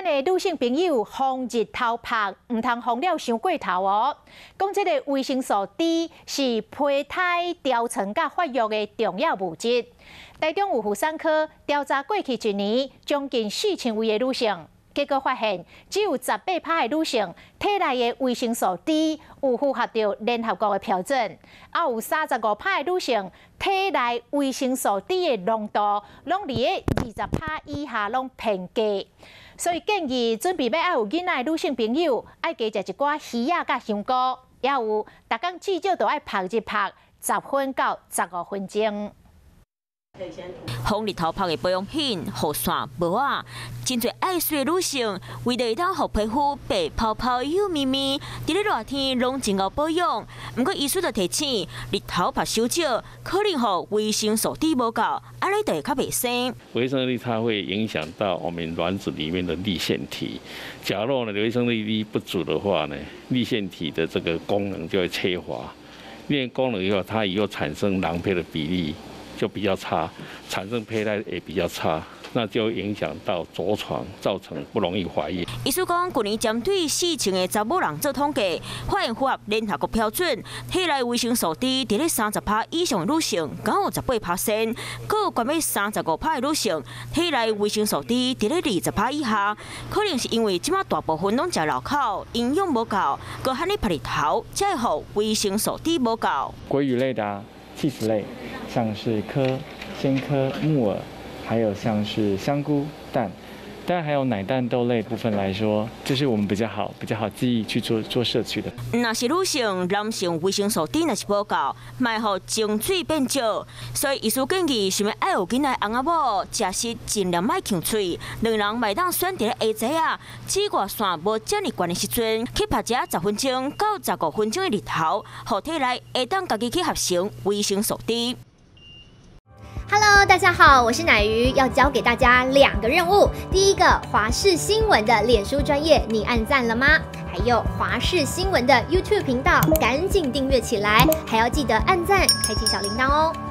咱的女性朋友防日头晒，唔通防了伤过头哦。讲这个维生素 D 是胚胎调层甲发育的重要物质。台中有妇产科调查过去一年，将近4000位的女性，结果发现只有18%的女性体内的维生素 D 有符合到联合国的标准，啊有35%的女性体内维生素 D 的浓度拢伫个20%以下，拢偏低。所以建议准备要有囡仔的女性朋友，爱加食一寡鱼仔甲香菇，也有逐工至少都爱晒一晒10分到15分钟。防日头晒的保养品、雨伞、帽啊，真侪爱水的女性，为了当让皮肤白泡泡、幼咪咪，伫咧热天拢真够保养。不过医师就提醒，日头晒伤少，可能互维生素 D 无够，安尼就会较袂生。维生素 D 它会影响到我们卵子里面的粒线体，假如呢维生素 D 不足的话呢，粒线体的这个功能就会缺乏，因为功能以后，它以后产生囊胚的比例就比较差，产生胚胎也比较差，那就影响到着床，造成不容易怀孕。医师讲，去年针对4000个查某人做统计，发现符合联合国标准，体内维生素 D 伫咧30%以上的女性，敢有18%，搁有关于35%的女性，体内维生素 D 伫咧20%以下，可能是因为即马大部分拢食绕口，营养无够，搁喊你晒日头，才会互维生素 D 无够。鲑鱼类的啊，气死类。像是鲜科、木耳，还有像是香菇、蛋，当然还有奶蛋豆类部分来说，这是我们比较好记忆去做摄取的。若是女性、男性维生素 D 若是无够，卖互情水变少，所以医师建议，想要爱有囡仔翁仔某，食食尽量莫呛嘴，两人卖当选伫咧下晡啊，紫外线无遮尔悬的时阵，去晒一10分钟到15分钟的日头，互体内会当家己去合成维生素 D。Hello， 大家好，我是乃瑜，要教给大家2个任务。第一个，华视新闻的脸书专页，你按赞了吗？还有华视新闻的 YouTube 频道，赶紧订阅起来，还要记得按赞，开启小铃铛哦。